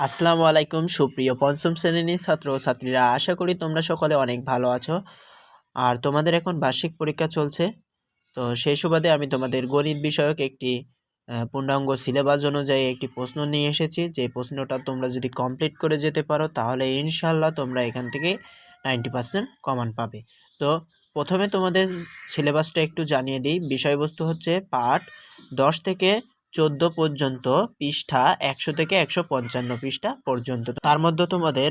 আসসালামু আলাইকুম সুপ্রিয় পঞ্চম শ্রেণীর ছাত্র ও ছাত্রীরা, আশা করি তোমরা সকলে অনেক ভালো আছো। আর তোমাদের এখন বার্ষিক পরীক্ষা চলছে, তো সেই সুবাদে আমি তোমাদের গণিত বিষয়ক একটি পূর্ণাঙ্গ সিলেবাস অনুযায়ী একটি প্রশ্ন নিয়ে এসেছি। যে প্রশ্নটা তোমরা যদি কমপ্লিট করে যেতে পারো তাহলে ইনশাল্লাহ তোমরা এখান থেকে 90% কমন পাবে। তো প্রথমে তোমাদের সিলেবাসটা একটু জানিয়ে দিই। বিষয়বস্তু হচ্ছে পাঠ 10 থেকে 14 পর্যন্ত, পৃষ্ঠা 100 থেকে 155 পৃষ্ঠা পর্যন্ত। তার মধ্যে তোমাদের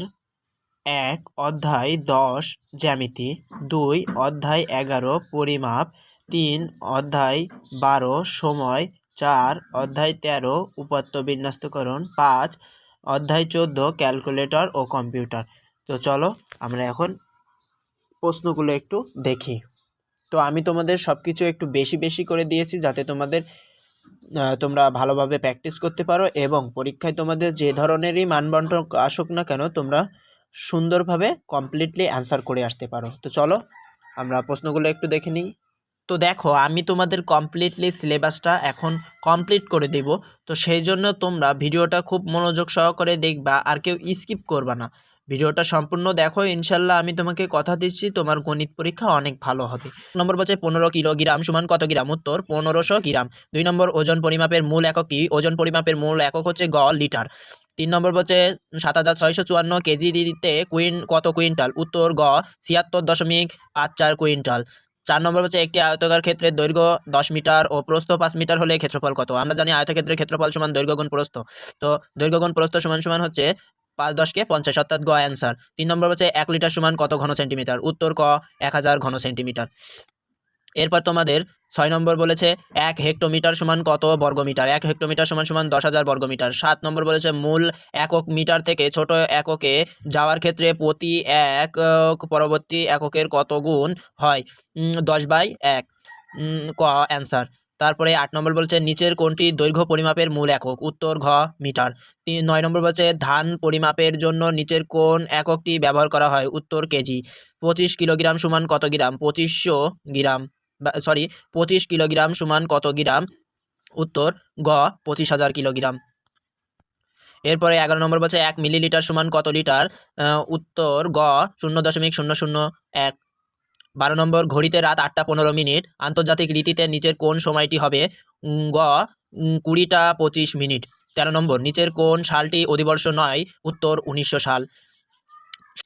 1 অধ্যায় 10 জ্যামিতি, 2 অধ্যায় 11 পরিমাপ, 3 অধ্যায় 12 সময়, 4 অধ্যায় 13 উপাত্ত বিন্যস্তকরণ, 5 অধ্যায় 14 ক্যালকুলেটর ও কম্পিউটার। তো চলো আমরা এখন প্রশ্নগুলো একটু দেখি। তো আমি তোমাদের সব কিছু একটু বেশি বেশি করে দিয়েছি যাতে তোমরা ভালোভাবে প্র্যাকটিস করতে পারো এবং পরীক্ষায় তোমাদের যে ধরনেরই মানবন্টন আসুক না কেন তোমরা সুন্দরভাবে কমপ্লিটলি অ্যান্সার করে আসতে পারো। তো চলো আমরা প্রশ্নগুলো একটু দেখে নিই। তো দেখো, আমি তোমাদের কমপ্লিটলি সিলেবাসটা এখন কমপ্লিট করে দেব। তো সেই জন্য তোমরা ভিডিওটা খুব মনোযোগ সহকারে দেখবা, আর কেউ স্কিপ করবা না। ভিডিওটা সম্পূর্ণ দেখো, ইনশাল্লাহ আমি তোমাকে কথা দিচ্ছি তোমার গণিত পরীক্ষা অনেক ভালো হবে। নম্বর বলছে 15 কিলোগ্রাম সমান কত গ্রাম? উত্তর 1500 গ্রাম। 2 নম্বর ওজন পরিমাপের মূল একক কি? ওজন পরিমাপের মূল একক হচ্ছে লিটার। 3 নম্বর বলছে 7654 কেজি দিতে কত কুইন্টাল? উত্তর 76.54 কুইন্টাল। 4 নম্বর হচ্ছে একটি আয়তাকার ক্ষেত্রের দৈর্ঘ্য 10 মিটার ও প্রস্থ 5 মিটার হলে ক্ষেত্রফল কত? আমরা জানি আয়তক্ষেত্রের ক্ষেত্রফল সমান দৈর্ঘ্য গুণ প্রস্থ। তো দৈর্ঘ্য গুণ প্রস্থ সমান সমান হচ্ছে 5 10 কে 50, অর্থাৎ অ্যান্সার। 3 নম্বর হচ্ছে 1 লিটার সমান কত ঘন সেন্টিমিটার? উত্তর 1000 ঘন সেন্টিমিটার। এরপর তোমাদের 6 নম্বর বলেছে 1 হেক্টোমিটার সমান কত বর্গমিটার? 1 হেক্টোমিটার সমান সমান 10,000 বর্গমিটার। 7 নম্বর বলেছে মূল একক মিটার থেকে ছোট এককে যাওয়ার ক্ষেত্রে প্রতি একক পরবর্তী এককের কত গুণ হয়? 10/1। অ্যান্সার। তারপরে 8 নম্বর বলছে নিচের কোনটি দৈর্ঘ্য পরিমাপের মূল একক? উত্তর 9 মিটার। 9 নম্বর বলছে ধান পরিমাপের জন্য নিচের কোন এককটি ব্যবহার করা হয়? উত্তর কেজি। 25 কিলোগ্রাম সমান কত গ্রাম? 2500 গ্রাম। 25 কিলোগ্রাম সমান কত গ্রাম? উত্তর 25,000 কিলোগ্রাম। এরপরে 11 নম্বর বলছে 1 মিলিলিটার সমান কত লিটার? উত্তর 0.0001। 12 নম্বর ঘড়িতে রাত 8টা 15 মিনিট, আন্তর্জাতিক রীতিতে নিচের কোন সময়টি হবে? 20টা 25 মিনিট। 13 নম্বর নিচের কোন সালটি অধিবর্ষ নয়? উত্তর 1900 সাল।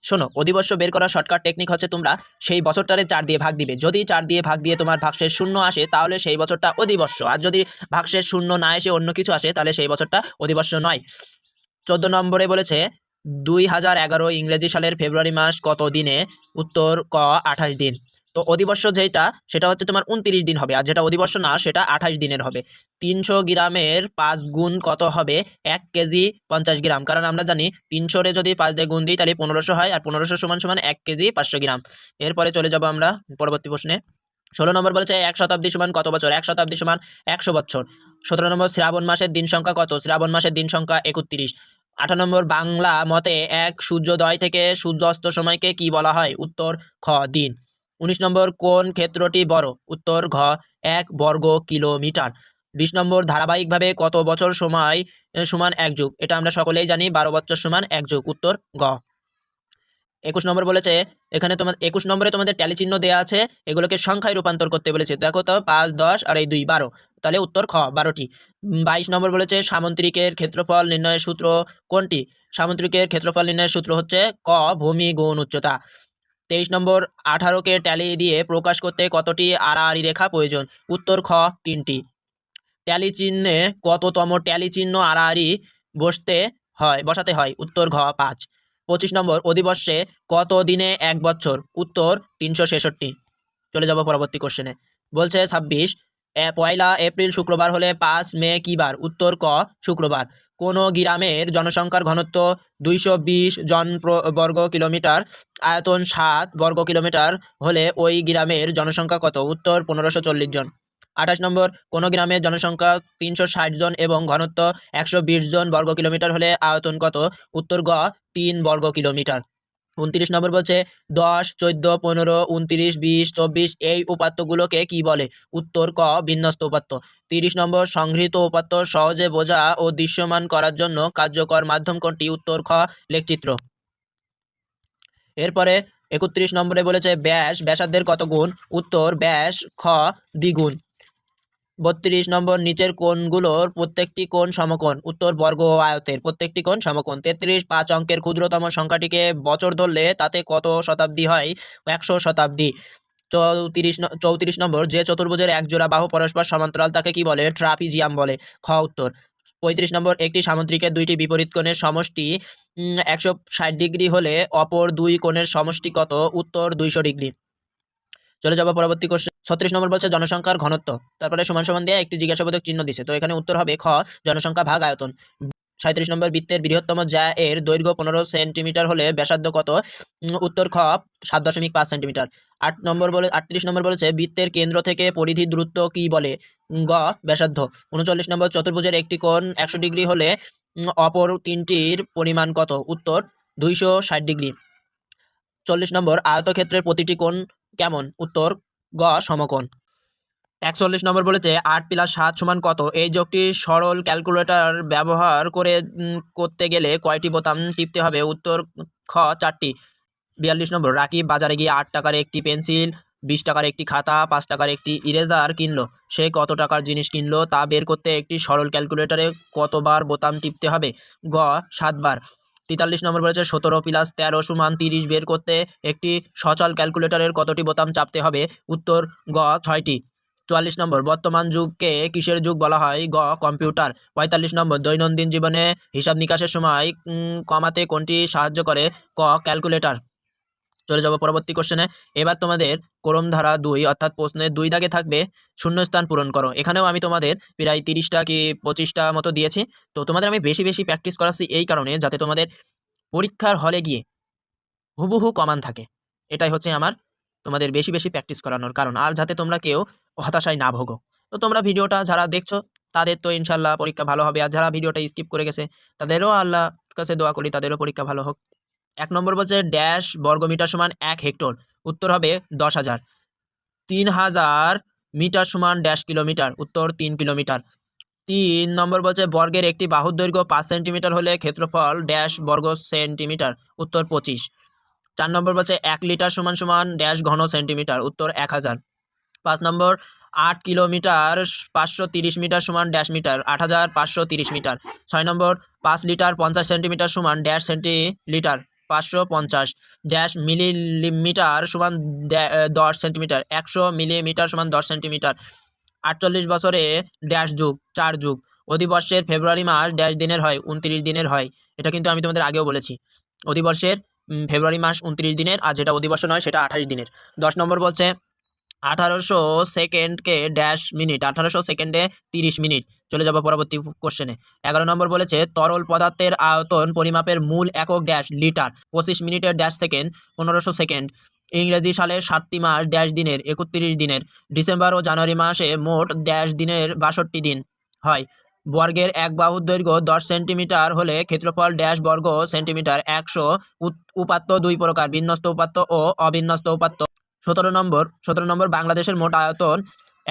শোনো, অধিবর্ষ বের করার শর্টকাট টেকনিক হচ্ছে তোমরা সেই বছরটারে 4 দিয়ে ভাগ দিবে। যদি 4 দিয়ে ভাগ দিয়ে তোমার ভাগশেষ 0 আসে তাহলে সেই বছরটা অধিবর্ষ, আর যদি ভাগশেষ 0 না এসে অন্য কিছু আসে তাহলে সেই বছরটা অধিবর্ষ নয়। 14 নম্বরে বলেছে 2011 ইংরেজি সালের ফেব্রুয়ারি মাস কত দিনে? উত্তর 28 দিন। তো অধিবর্ষ যেটা সেটা হচ্ছে তোমার 29 দিন হবে, আর যেটা অধিবর্ষ না সেটা 28 দিনের হবে। 300 গ্রামের 5 গুণ কত হবে? 1 কেজি 50 গ্রাম। কারণ আমরা জানি 300 রে যদি 5 দিয়ে গুণ দিই তাহলে 1500 হয়, আর 1500 সমান সমান 1 কেজি 500 গ্রাম। এরপরে চলে যাব আমরা পরবর্তী প্রশ্নে। 16 নম্বর বলেছে 1 শতাব্দী সমান কত বছর? 1 শতাব্দী সমান 100 বছর। 17 নম্বর শ্রাবণ মাসের দিন সংখ্যা কত? শ্রাবণ মাসের দিন সংখ্যা 31। 18 নম্বর বাংলা মতে এক সূর্যোদয় থেকে সূর্যাস্ত সময়কে কি বলা হয়? উত্তর দিন। 19 নম্বর কোন ক্ষেত্রটি বড়? উত্তর 1 বর্গ কিলোমিটার। 20 নম্বর ধারাবাহিকভাবে কত বছর সময় সমান 1 যুগ? এটা আমরা সকলেই জানি 12 বছর সমান 1 যুগ। উত্তর 21 নম্বর বলেছে এখানে 21 নম্বরে তোমাদের ট্যালি চিহ্ন দেওয়া আছে, এগুলোকে সংখ্যায় রূপান্তর করতে বলেছে। দেখো তো 5 10 আর এই 2 12, তাহলে উত্তর 12টি। 22 নম্বর বলেছে সামুদ্রিকের ক্ষেত্রফল নির্ণয়ের সূত্র কোনটি? সামুদ্রিকের ক্ষেত্রফল নির্ণয়ের সূত্র হচ্ছে ভূমি গুণ উচ্চতা। 23 নম্বর 18কে ট্যালি দিয়ে প্রকাশ করতে কতটি আড়াআড়ি রেখা প্রয়োজন? উত্তর 3টি। ট্যালি চিহ্নে কততম ট্যালি চিহ্ন আড়াআড়ি বসাতে হয়? উত্তর 5। 25 নম্বর অধিবর্ষে কত দিনে 1 বছর? উত্তর 366। চলে যাব পরবর্তী কোশ্চেনে। বলছে 26 পয়লা এপ্রিল শুক্রবার হলে 5 মে কি বার? উত্তর শুক্রবার। কোন গ্রামের জনসংখ্যার ঘনত্ব 220 জন বর্গ কিলোমিটার, আয়তন 7 বর্গ কিলোমিটার হলে ওই গ্রামের জনসংখ্যা কত? উত্তর 1540 জন। 28 নম্বর কোন গ্রামের জনসংখ্যা 360 জন এবং ঘনত্ব 120 জন বর্গ কিলোমিটার হলে আয়তন কত? উত্তর 3 বর্গ কিলোমিটার। 29 নম্বর বলছে 10, 14, 15, 29, 20, 24 এই উপাত্তগুলোকে কি বলে? উত্তর ক বিন্যস্ত উপাত্ত। 30 নম্বর সংগৃহীত উপাত্ত সহজে বোঝা ও দৃশ্যমান করার জন্য কার্যকর মাধ্যম কোনটি? উত্তর খ লেখচিত্র। এরপরে 31 নম্বরে বলেছে ব্যাসার্ধের কত গুণ? উত্তর ব্যাস খ দ্বিগুণ। 32 নম্বর নিচের কোণগুলোর প্রত্যেকটি কোণ সমকোণ? উত্তর বর্গ ও আয়তের প্রত্যেকটি কোণ সমকোণ। 33 5 অঙ্কের ক্ষুদ্রতম সংখ্যাটিকে বছর ধরলে তাতে কত শতাব্দী হয়? 100 শতাব্দী। 34 নম্বর যে চতুর্ভুজের এক জোড়া বাহু পরস্পর সমান্তরাল তাকে কি বলে? ট্রাপিজিয়াম বলে। খ উত্তর। 35 নম্বর একটি সামুদ্রিকের দুইটি বিপরীত কোণের সমষ্টি 160 ডিগ্রি হলে অপর দুই কোণের সমষ্টি কত? উত্তর 200 ডিগ্রি। চলে যাবো পরবর্তী কোশ্চেন। 36 নম্বর বলছে জনসংখ্যার ঘনত্ব, তারপরে সমান সমান দিয়ে একটি জিজ্ঞাসাবোধক চিহ্ন দিছে, তো এখানে উত্তর হবে খ জনসংখ্যা ভাগ আয়তন। 37 নম্বর বৃত্তের বৃহত্তম জ্যা এর দৈর্ঘ্য 15 সেন্টিমিটার হলে ব্যাসার্ধ কত? উত্তর খ 7.5 সেন্টিমিটার। 38 নম্বর বলেছে বৃত্তের কেন্দ্র থেকে পরিধির দূরত্ব কি বলে? গ ব্যাসার্ধ। 39 নম্বর চতুর্ভুজের একটি কোণ 100 ডিগ্রি হলে অপর তিনটির পরিমাণ কত? উত্তর 260 ডিগ্রি। 40 নম্বর আয়তক্ষেত্রের প্রতিটি কোণ কেমন? উত্তর গ সমকোণ। 41 নম্বর বলেছে 8 + 7 = কত? এই যোগটি সরল ক্যালকুলেটর ব্যবহার করে করতে গেলে কয়টি বোতাম টিপতে হবে? উত্তর খ 4টি। 42 নম্বর রাকিব বাজারে গিয়ে 8 টাকার একটি পেন্সিল, 20 টাকার একটি খাতা, 5 টাকার একটি ইরেজার কিনলো। সে কত টাকার জিনিস কিনলো তা বের করতে একটি সরল ক্যালকুলেটরে কতবার বোতাম টিপতে হবে? গ 7 বার। 43 নম্বর বলেছে 17 + 13 = 30 বের করতে একটি সচল ক্যালকুলেটরের কতটি বোতাম চাপতে হবে? উত্তর গ 6টি। 44 নম্বর বর্তমান যুগকে কিসের যুগ বলা হয়? গ কম্পিউটার। 45 নম্বর দৈনন্দিন জীবনে হিসাব নিকাশের সময় কমাতে কোনটি সাহায্য করে? ক ক্যালকুলেটর। চলে যাব পরবর্তী কোশ্চেনে। এবার তোমাদের ক্রমধারা 2 অর্থাৎ প্রশ্নের 2 দাগে থাকবে শূন্যস্থান পূরণ করো। এখানেও আমি তোমাদের প্রায় 30টা কি 25টা মতো দিয়েছি। তো তোমাদের আমি বেশি বেশি প্র্যাকটিস করাচ্ছি এই কারণে যাতে তোমাদের পরীক্ষার হলে গিয়ে হুবহু কমান থাকে। এটাই হচ্ছে আমার তোমাদের বেশি বেশি প্র্যাকটিস করানোর কারণ, আর যাতে তোমরা কেউ হতাশায় না ভোগো। তো তোমরা ভিডিওটা যারা দেখছো তাদের তো ইনশাল্লাহ পরীক্ষা ভালো হবে, আর যারা ভিডিওটা স্কিপ করে গেছে তাদেরও আল্লাহর কাছে দোয়া করি তাদেরও পরীক্ষা ভালো হোক। 1 নম্বর বলছে ড্যাশ বর্গমিটার সমান 1 হেক্টর। উত্তর হবে 10,000। 3,000 মিটার সমান ড্যাশ কিলোমিটার। উত্তর 3 কিলোমিটার। 3 নম্বর বলছে বর্গের একটি বাহুর দৈর্ঘ্য 5 সেন্টিমিটার হলে ক্ষেত্রফল ড্যাশ বর্গ সেন্টিমিটার। উত্তর 25। 4 নম্বর বলছে 1 লিটার সমান সমান ড্যাশ ঘন সেন্টিমিটার। উত্তর 1000। 5 নম্বর 8 কিলোমিটার 530 মিটার সমান ড্যাশ মিটার। 8530 মিটার। 6 নম্বর 5 লিটার 50 সেন্টিমিটার সমান ড্যাশ সেন্টিলিটার। 550 ড্যাশ মিলিমিটার সমান 10 সেন্টিমিটার। 100 মিলিমিটার সমান 10 সেন্টিমিটার। 48 বছরে ড্যাশ যুগ 4 যুগ। অধিবর্ষের ফেব্রুয়ারি মাস ড্যাশ দিনের হয়? 29 দিনের হয়। এটা কিন্তু আমি তোমাদের আগেও বলেছি। অধিবর্ষের ফেব্রুয়ারি মাস 29 দিনের, আর যেটা অধিবর্ষ নয় সেটা 28 দিনের। 10 নম্বর বলছে 1800 সেকেন্ডকে ড্যাশ মিনিট। 1800 সেকেন্ডে 30 মিনিট। চলে যাব পরবর্তী কোশ্চেনে। 11 নম্বর বলেছে তরল পদার্থের আয়তন পরিমাপের মূল একক ড্যাশ লিটার। 25 মিনিটের ড্যাশ সেকেন্ড 1500 সেকেন্ড। ইংরেজি সালের 7টি মাস ড্যাশ দিনের 31 দিনের। ডিসেম্বর ও জানুয়ারি মাসে মোট ড্যাশ দিনের 62 দিন হয়। বর্গের এক বাহুর দৈর্ঘ্য 10 সেন্টিমিটার হলে ক্ষেত্রফল ড্যাশ বর্গ সেন্টিমিটার। 100 উপাত্ত দুই প্রকার, বিন্যস্ত উপাত্ত ও অবিন্যস্ত উপাত্ত। 17 নম্বর বাংলাদেশের মোট আয়তন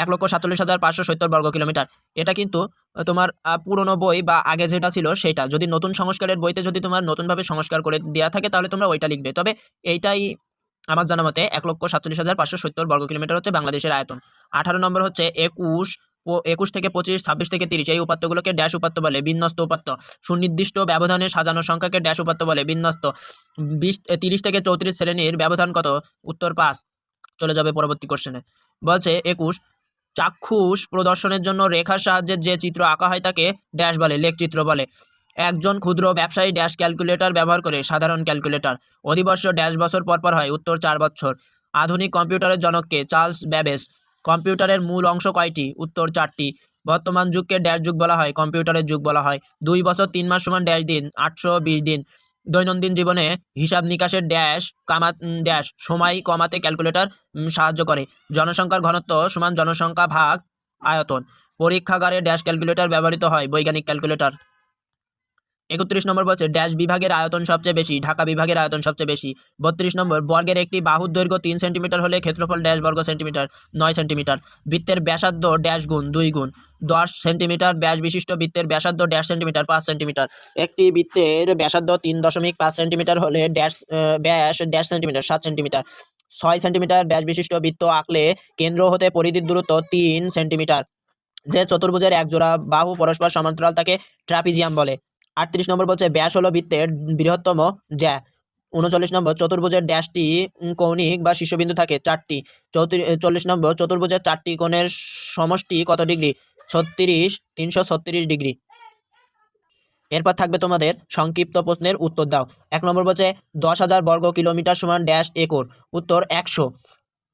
1,47,570 বর্গ কিলোমিটার। এটা কিন্তু তোমার পুরনো বই বা আগে যেটা ছিল সেটা, যদি নতুন সংস্কারের বইতে যদি তোমার নতুনভাবে সংস্কার করে দেওয়া থাকে তাহলে তোমরা ওইটা লিখবে। তবে এইটাই আমার জানা মতে 1,47,570 বর্গ কিলোমিটার হচ্ছে বাংলাদেশের আয়তন। 18 নম্বর হচ্ছে 21 থেকে 25, 26 থেকে 30 এই উপাত্তগুলোকে ড্যাশ উপাত্ত বলে, বিন্যস্ত উপাত্ত। সুনির্দিষ্ট ব্যবধানে সাজানো সংখ্যাকে ড্যাশ উপাত্ত বলে, বিন্যস্ত। 30 থেকে 34 শ্রেণীর ব্যবধান কত? উত্তর 5। চলে যাবে পরবর্তী কোশ্চেনে। বলছে 21 চাক্ষুষ প্রদর্শনের জন্য রেখার সাহায্যে যে চিত্র আঁকা হয় তাকে ড্যাশ বলে, লেখচিত্র বলে। একজন ক্ষুদ্র ব্যবসায়ী ড্যাশ ক্যালকুলেটর ব্যবহার করে, সাধারণ ক্যালকুলেটর। অধিবর্ষ ড্যাশ বছর পর পর হয়? উত্তর 4 বছর। আধুনিক কম্পিউটারের জনককে? Charles Babbage. কম্পিউটারের মূল অংশ কয়টি? উত্তর 4টি। বর্তমান যুগকে ড্যাশ যুগ বলা হয়? কম্পিউটারের যুগ বলা হয়। 2 বছর 3 মাস সমান ড্যাশ দিন 820 দিন। দৈনন্দিন জীবনে হিসাব নিকাশের ড্যাশ ড্যাশ সময় কমাতে ক্যালকুলেটর সাহায্য করে। জনসংখ্যার ঘনত্ব সমান জনসংখ্যা ভাগ আয়তন। পরীক্ষাগারে ড্যাশ ক্যালকুলেটর ব্যবহৃত হয়? বৈজ্ঞানিক ক্যালকুলেটর। 31 নম্বর বলছে ড্যাশ বিভাগের আয়তন সবচেয়ে বেশি, ঢাকা বিভাগের আয়তন সবচেয়ে বেশি। 32 নম্বর বর্গের একটি বাহুর দৈর্ঘ্য 3 সেন্টিমিটার হলে ক্ষেত্রফল ড্যাশ বর্গ সেন্টিমিটার 9 সেন্টিমিটার। বৃত্তের ব্যাসার্ধ ড্যাশ গুণ 2 গুণ 10 সেন্টিমিটার ব্যাস বিশিষ্ট বৃত্তের ব্যাসার্ধ ড্যাশ সেন্টিমিটার 5 সেন্টিমিটার। একটি বৃত্তের ব্যাসার্ধ 3.5 সেন্টিমিটার হলে ড্যাশ ব্যাস ড্যাশ সেন্টিমিটার 7 সেন্টিমিটার। 6 সেন্টিমিটার ব্যাস বিশিষ্ট বৃত্ত আঁকলে কেন্দ্র হতে পরিধির দূরত্ব 3 সেন্টিমিটার। যে চতুর্ভুজের এক জোড়া বাহু পরস্পর সমান্তরাল তাকে ট্রাপিজিয়াম বলে। 38 নম্বর বলছে ব্যাস হলো বৃত্তের বৃহত্তম জ্যা। 39 নম্বর চতুর্ভুজের ড্যাশটি কৌণিক বা শীর্ষবিন্দু থাকে 4টি। 40 নম্বর চতুর্ভুজের 4টি কোণের সমষ্টি কত ডিগ্রি? 336 ডিগ্রি। এরপর থাকবে তোমাদের সংক্ষিপ্ত প্রশ্নের উত্তর দাও। 1 নম্বর বলছে 10,000 বর্গ কিলোমিটার সমান ড্যাশ একর। উত্তর 100।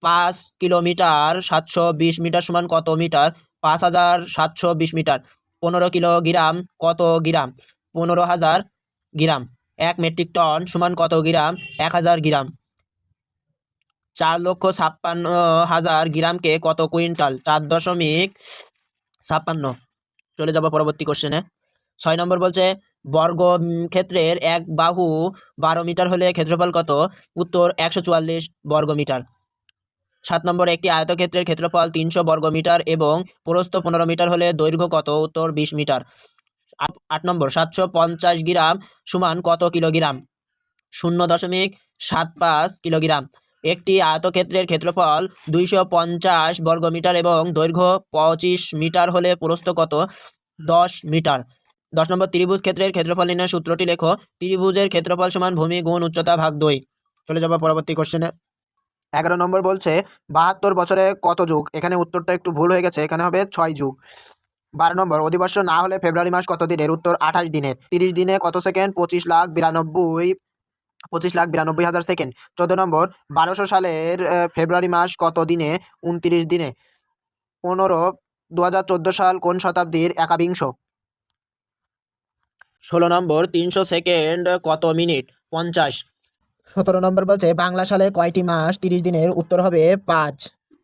5 কিলোমিটার 720 মিটার সমান কত মিটার? 5,720 মিটার। 15 কিলোগ্রাম কত গ্রাম? 15,000 গ্রাম। 1 মেট্রিক টন সমান কত গ্রাম? 1,000 গ্রাম। 4,56,000 গ্রামকে কত কুইন্টাল? 4.56। চলে যাব পরবর্তী কোশ্চেনে। 6 নম্বর বলছে বর্গ ক্ষেত্রের এক বাহু 12 মিটার হলে ক্ষেত্রফল কত? উত্তর 144 বর্গ মিটার। 7 নম্বর একটি আয়তক্ষেত্রের ক্ষেত্রফল 300 বর্গ মিটার এবং প্রস্থ 15 মিটার হলে দৈর্ঘ্য কত? উত্তর 20 মিটার। 8 নম্বর 750 গ্রাম সমান কত কিলোগ্রাম? 0.75 কিলোগ্রাম। একটি আয়তক্ষেত্রের ক্ষেত্রফল 250 বর্গ মিটার এবং দৈর্ঘ্য 25 মিটার হলে প্রস্থ কত? 10 মিটার। 10 নম্বর ত্রিভুজ ক্ষেত্রের ক্ষেত্রফল নির্ণয়ের সূত্রটি লেখো। ত্রিভুজের ক্ষেত্রফল সমান ভূমি গুণ উচ্চতা ভাগ 2। চলে যাব পরবর্তী কোশ্চেনে। 11 নম্বর বলছে 72 বছরে কত যুগ? এখানে উত্তরটা একটু ভুল হয়ে গেছে, এখানে হবে 6 যুগ। 12 নম্বর অধিবর্ষ না হলে ফেব্রুয়ারি মাস কত দিনের? উত্তর 28 দিনের। 30 দিনে কত সেকেন্ড? 25,92,000 সেকেন্ড। 14 নম্বর 1200 সালের ফেব্রুয়ারি মাস কত দিনে? 29 দিনে। 15 2014 সাল কোন শতাব্দীর একাবিংশ? 16 নম্বর 300 সেকেন্ড কত মিনিট? 50। 17 নম্বর বলছে বাংলা সালে কয়টি মাস 30 দিনের? উত্তর হবে 5।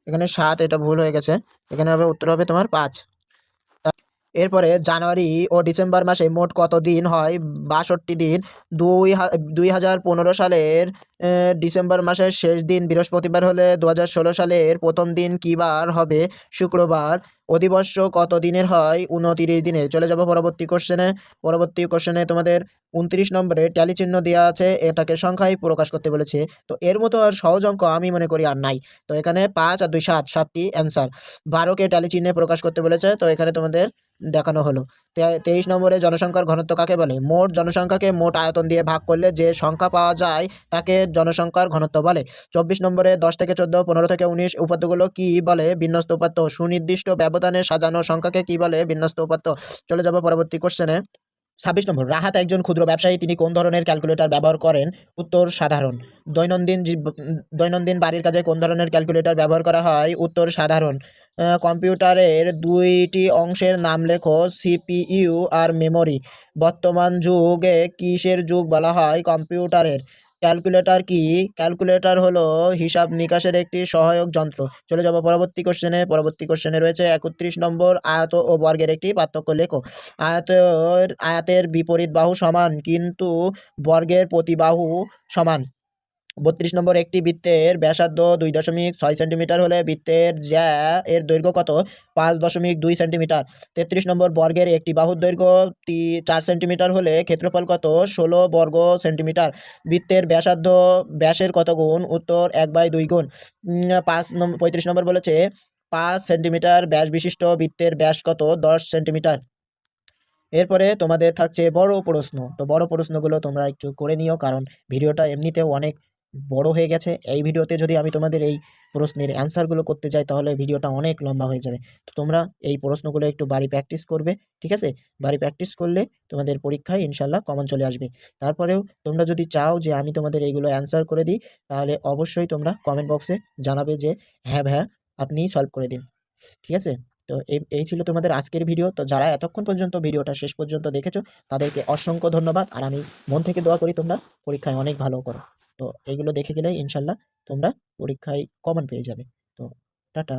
এখানে 7, এটা ভুল হয়ে গেছে, এখানে হবে উত্তর হবে তোমার 5। এরপরে জানুয়ারি ও ডিসেম্বর মাসে মোট কত দিন হয়? 62 দিন। 2015 সালের ডিসেম্বর মাসের শেষ দিন বৃহস্পতিবার হলে 2016 সালের প্রথম দিন কী বার হবে? শুক্রবার। অধিবর্ষ কত দিনের হয়? 29 দিনের। চলে যাব পরবর্তী কোশ্চেনে। পরবর্তী কোশ্চেনে তোমাদের 29 নম্বরে ট্যালি চিহ্ন দেওয়া আছে, এটাকে সংখ্যায় প্রকাশ করতে বলেছে। তো এর মতো আর সহজ অঙ্ক আমি মনে করি আর নাই। তো এখানে 5 আর 2 7, 7টি অ্যান্সার। 12কে ট্যালি চিহ্নে প্রকাশ করতে বলেছে, তো এখানে তোমাদের দেখানো হলো। 23 নম্বরে জনসংখ্যার ঘনত্ব কাকে বলে? মোট জনসংখ্যাকে মোট আয়তন দিয়ে ভাগ করলে যে সংখ্যা পাওয়া যায় তাকে জনসংখ্যার ঘনত্ব বলে। 24 নম্বরে 10 থেকে 14, 15 থেকে 19 উপাত্তগুলো কি বলে? বিন্যস্ত উপাত্ত। সুনির্দিষ্ট ব্যবধানে সাজানো সংখ্যাকে কি বলে? বিন্যস্ত উপাত্ত। চলে যাব পরবর্তী কোশ্চেনে। 26 নম্বর রাহাত একজন ক্ষুদ্র ব্যবসায়ী, তিনি কোন ধরনের ক্যালকুলেটর ব্যবহার করেন? উত্তর সাধারণ। দৈনন্দিন বাড়ির কাজে কোন ধরনের ক্যালকুলেটর ব্যবহার করা হয়? উত্তর সাধারণ। কম্পিউটারের 2টি অংশের নাম লেখো, সিপিইউ আর মেমোরি। বর্তমান যুগে কিসের যুগ বলা হয়? কম্পিউটারের। ক্যালকুলেটর কি? ক্যালকুলেটর হলো হিসাব নিকাশের একটি সহায়ক যন্ত্র। চলে যাব পরবর্তী কোশ্চেনে। পরবর্তী কোশ্চেনে রয়েছে 31 নম্বর আয়ত ও বর্গের একটি পার্থক্য লেখো। আয়তের বিপরীত বাহু সমান কিন্তু বর্গের প্রতি বাহু সমান। 32 নম্বর একটি বৃত্তের ব্যাসার্ধ 2.6 সেন্টিমিটার হলে বৃত্তের জ্যা এর দৈর্ঘ্য কত? 5.2 সেন্টিমিটার। 33 নম্বর বর্গের একটি বাহুর দৈর্ঘ্য 4 সেন্টিমিটার হলে ক্ষেত্রফল কত? 16 বর্গ সেন্টিমিটার। বৃত্তের ব্যাসার্ধ ব্যাসের কত গুণ? উত্তর 1/2 গুণ। 35 নম্বর বলেছে 5 সেন্টিমিটার ব্যাস বিশিষ্ট বৃত্তের ব্যাস কত? 10 সেন্টিমিটার। এরপরে তোমাদের থাকছে বড় প্রশ্ন। তো বড় প্রশ্নগুলো তোমরা একটু করে নিও, কারণ ভিডিওটা এমনিতেও অনেক বড় হয়ে গেছে। এই ভিডিওতে যদি আমি তোমাদের এই প্রশ্নের অ্যান্সারগুলো করতে যাই তাহলে ভিডিওটা অনেক লম্বা হয়ে যাবে। তো তোমরা এই প্রশ্নগুলো একটু বাড়ি প্র্যাকটিস করবে, ঠিক আছে? বাড়ি প্র্যাকটিস করলে তোমাদের পরীক্ষায় ইনশাল্লাহ কমন চলে আসবে। তারপরেও তোমরা যদি চাও যে আমি তোমাদের এইগুলো অ্যান্সার করে দিই, তাহলে অবশ্যই তোমরা কমেন্ট বক্সে জানাবে যে হ্যাঁ ভাইয়া আপনি সলভ করে দিন, ঠিক আছে? তো এই ছিল তোমাদের আজকের ভিডিও। তো যারা এতক্ষণ পর্যন্ত ভিডিওটা শেষ পর্যন্ত দেখেছো তাদেরকে অসংখ্য ধন্যবাদ। আর আমি মন থেকে দোয়া করি তোমরা পরীক্ষায় অনেক ভালো করো। তো এইগুলো দেখে গেলে ইনশাল্লাহ তোমরা পরীক্ষায় কমন পেয়ে যাবে। তো টাটা।